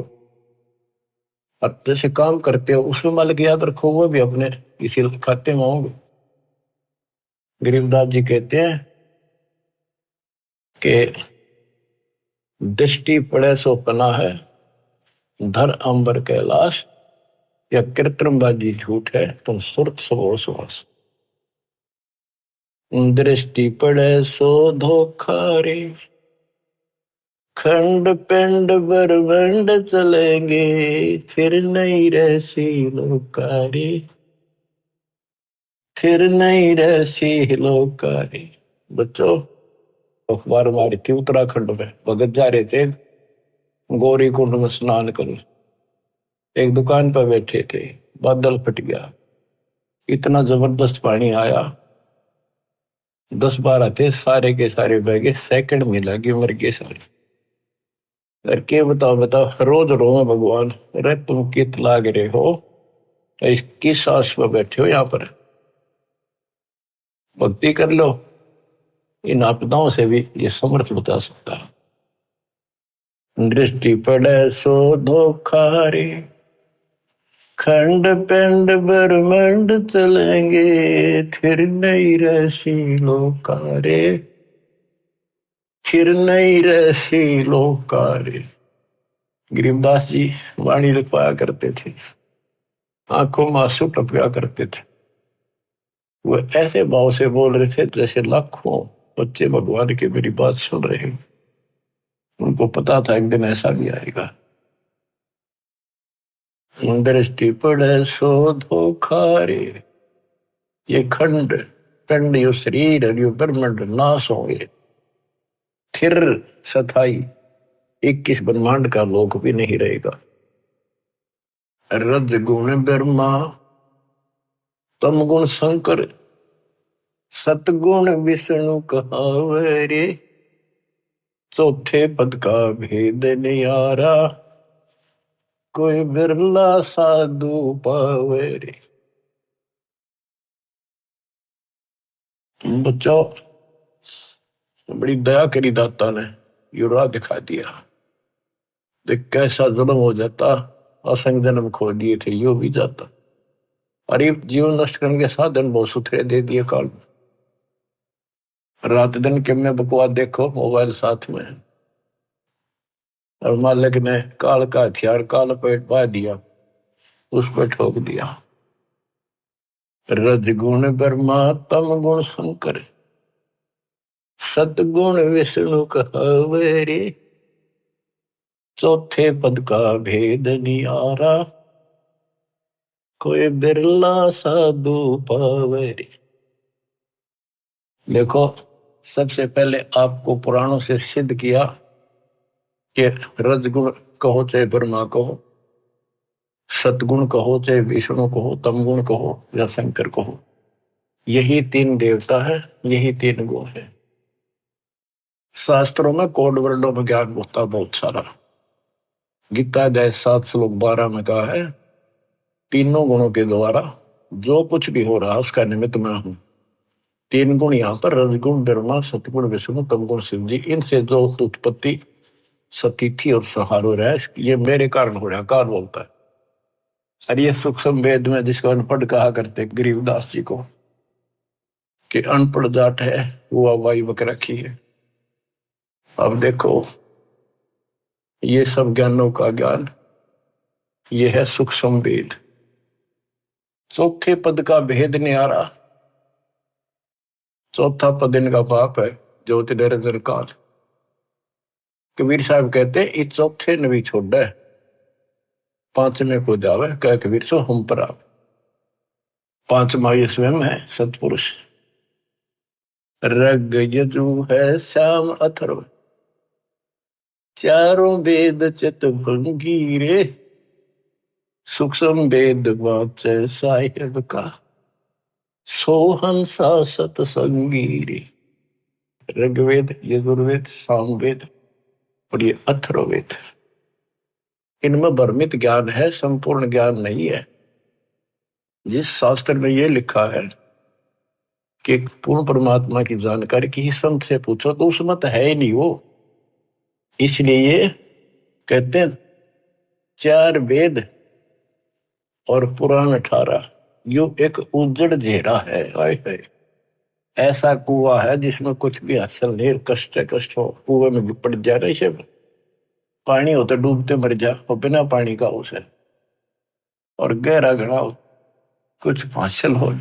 अब जैसे काम करते हो उसमें मालिक याद रखो, वो भी अपने इसी खाते में होंगे। गरीबदास जी कहते हैं कि दृष्टि पड़े सो पना है, धर अंबर कैलाश, या कृत्रिमबाजी झूठ है तुम सुरत सबो सुहास। दृष्टि पड़े सो धोखा रे, खंड पिंड बरबंड चलेंगे, फिर नहीं रहसी लोकारी, फिर नहीं रहसी लोकारी। बच्चों, अखबार मारी थी उत्तराखंड में, भगत जा रहे थे गौरी कुंड में स्नान कर, एक दुकान पर बैठे थे, बादल फट गया, इतना जबरदस्त पानी आया, 10-12 थे, सारे के सारे बह गए, सेकंड में लगे मर गए सारे। करके बताओ बताओ, रोज रो भगवान, अरे तुम कित लाग रहे हो, किस आस पर बैठे हो यहाँ पर, भक्ति कर लो। इन आपदाओं से भी ये समर्थ बता सकता है। दृष्टि पड़े सो धोखा रे, खंड पिंड ब्रह्मंड चलेंगे, फिर नहीं रहसी लोकारे, फिर नहीं रहसी लोकारे। गरीबदास जी वाणी लिखवाया करते थे, आंखों में आंसू टपका करते थे। वो ऐसे भाव से बोल रहे थे जैसे लाखों बच्चे भगवान की मेरी बात सुन रहे हैं। उनको पता था एक दिन ऐसा भी आएगा। दृष्टि पड़े सो धोखा रे, ये खंड पिंड यो शरीर यो ब्रह्मांड नाश होंगे, फिर सथाई 21 ब्रह्मांड का लोक भी नहीं रहेगा। रज गुण ब्रह्मा, तम गुण शंकर, सतगुण विष्णु कहावे रे, चौथे पद का भेद नियारा, कोई बिरला साधु पावे रे। बच्चों, बड़ी दया करी दाता ने, यो राह दिखा दिया। देख कैसा जुल्म हो जाता, असंग जन्म खो दिए थे, यो भी जाता। अरे जीवन नष्ट करने के साधन बहुत सुथरे दे दिए काल में। रात दिन के में बकवास देखो, मोबाइल साथ में है, और मालिक ने काल का हथियार काल पेट पा दिया, उस पर ठोक दिया। रज गुण ब्रह्मा, तम गुण शंकर, सतगुण विष्णु कहावे रे, चौथे पद का भेद नियारा, कोई बिरला साधु पावे रे। देखो, सबसे पहले आपको पुराणों से सिद्ध किया कि रजगुण कहो चाहे ब्रह्मा कहो, सतगुण कहो चाहे विष्णु कहो, तमगुण कहो या शंकर कहो, यही 3 देवता है, यही 3 गुण है। शास्त्रों में कोड वर्डों में ज्ञान होता है बहुत सारा। गीता अध्याय 7 श्लोक 12 में कहा है, तीनों गुणों के द्वारा जो कुछ भी हो रहा है उसका निमित्त मैं हूं। तीन गुण यहाँ पर रजगुण ब्रह्मा, सतगुण विष्णु, तमगुण शिव जी, इनसे जो उत्पत्ति सतिथि और सहारो रहा ये मेरे कारण हो रहा है, कार बोलता है। और ये सूक्ष्म वेद में जिसको अनपढ़ कहा करते गरीबदास जी को कि अनपढ़ जाट है वो हवाई बक रखी है। अब देखो ये सब ज्ञानों का ज्ञान ये है सूक्ष्म वेद। चौथे पद का भेद नहीं आ रहा। चौथा पद इनका पाप है, ज्योति निरंजन काल। कबीर साहब कहते इस चौथे ने भी छोड़ा है, पांचवें को जावे कह कबीर सो हम पर आप। पांचवा ये स्वयं है सतपुरुष। रग यजु है श्याम अथर्व, चारों वेद चित भंगी रे, सूक्ष्म वेद वाचे साहिब का, सोहंसा सतसंगी रे। ऋग्वेद, यजुर्वेद, सामवेद और ये अथर्ववेद, इनमें भ्रमित ज्ञान है, संपूर्ण ज्ञान नहीं है। जिस शास्त्र में ये लिखा है कि पूर्ण परमात्मा की जानकारी किसी संत से पूछो तो उसमें तो है ही नहीं वो। इसलिए ये कहते हैं 4 वेद और पुराण 18 यो एक उजड़ घेरा है। हाय हाय, ऐसा कुआ है जिसमें कुछ भी हासिल नहीं, कष्ट हो। कुएं में पड़ जा रहा है, पानी हो तो डूबते मर जा, और बिना पानी का उसे, और गहरा घड़ा हो कुछ हासिल हो।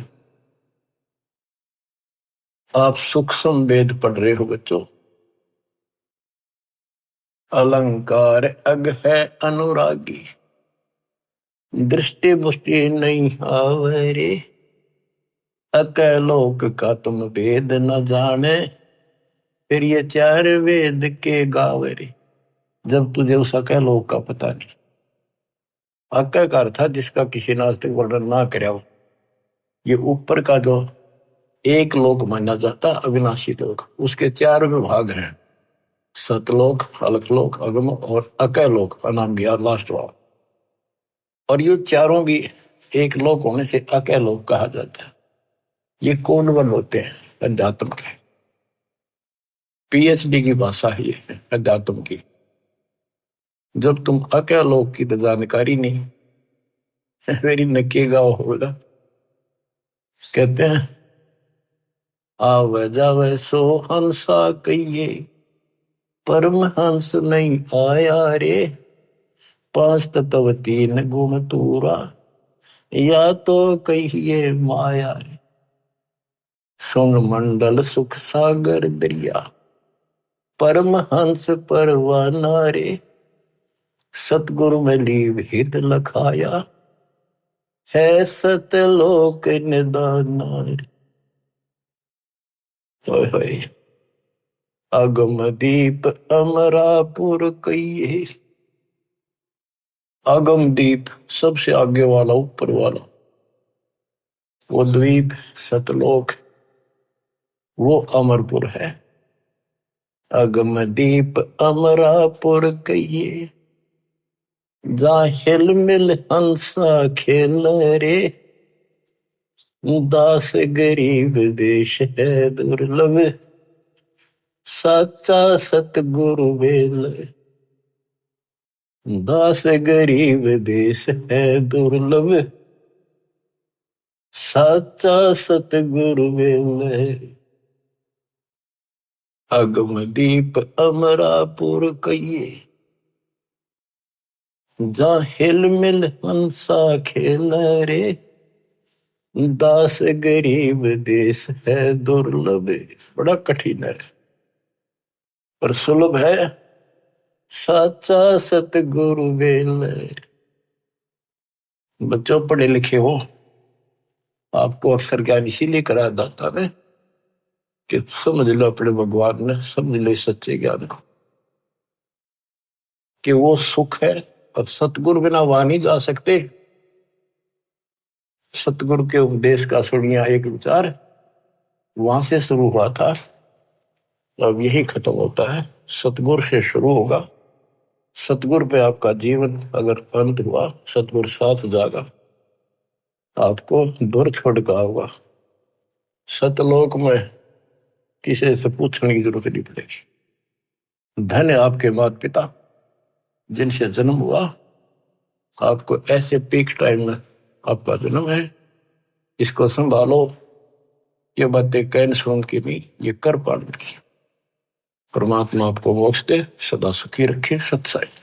आप सूक्ष्म वेद पढ़ रहे हो बच्चों। अलंकार अग है अनुरागी, दृष्टि मुष्टि नहीं आवरे, अकलोक का तुम वेद न जाने, फिर ये 4 वेद के गावरे। जब तुझे उस अकलोक का पता नहीं। अककार था जिसका किसी ने आज तक वर्णन ना कराया हो। ये ऊपर का जो एक लोक माना जाता अविनाशी लोक, उसके 4 विभाग हैं, सतलोक, अलकलोक, अगम और अकलोक, नाम गया लास्ट वाला। और ये चारों भी एक लोक होने से अकलोक कहा जाता है। ये कोनवन होते हैं अध्यात्म के, पीएचडी की भाषा है ये अध्यात्म की। जब तुम अकलोक की तो जानकारी नहीं, मेरी नकेगा होगा। कहते हैं आवे जावे सो हंसा कहिए, परमहंस नहीं आया रे, 5 तत्व 3 गुण तूरा, या तो कहिए माया रे। सुन मंडल सुख सागर दरिया, परमहंस परवाना रे, सतगुरु में लीव हित लखाया, है सतलोक निदाना रे। अगम दीप अमरापुर कहिए। अगम दीप सबसे आगे वाला, ऊपर वाला, वो द्वीप सतलोक, वो अमरपुर है। अगम दीप अमरापुर कहिए, जा हिल मिल हंसा खेल रे, दास गरीब देश है दुर्लभ, साचा सतगुरु बेल। दास गरीब देश है दुर्लभ, साचा सतगुरु बेल। अगम दीप अमरापुर कहिए, जा हिल मिल हंसा खेल रे, दास गरीब देश है दुर्लभ। बड़ा कठिन है पर सुलभ है, साचा सतगुरु बेल। बच्चों पढ़े लिखे हो, आपको अक्सर ज्ञान इसीलिए कराया जाता है कि समझ लो अपने भगवान ने, समझ लो सच्चे ज्ञान को कि वो सुख है। और सतगुरु बिना वहां नहीं जा सकते। सतगुरु के उपदेश का सुनिया एक विचार वहां से शुरू हुआ था अब यही खत्म होता है, सतगुरु से शुरू होगा। सतगुरु पे आपका जीवन अगर अंत हुआ, सतगुरु साथ जागा, आपको दूर छोड़ का होगा। सतलोक में किसी से पूछने की जरूरत नहीं पड़ेगी। धन्य आपके माता पिता जिनसे जन्म हुआ, आपको ऐसे पीक टाइम में आपका जन्म है, इसको संभालो। ये बातें कहने सुन की नहीं, ये कर पाने की। परमात्मा आपको मोक्ष दे, सदा सुखी रखे। सत्संग।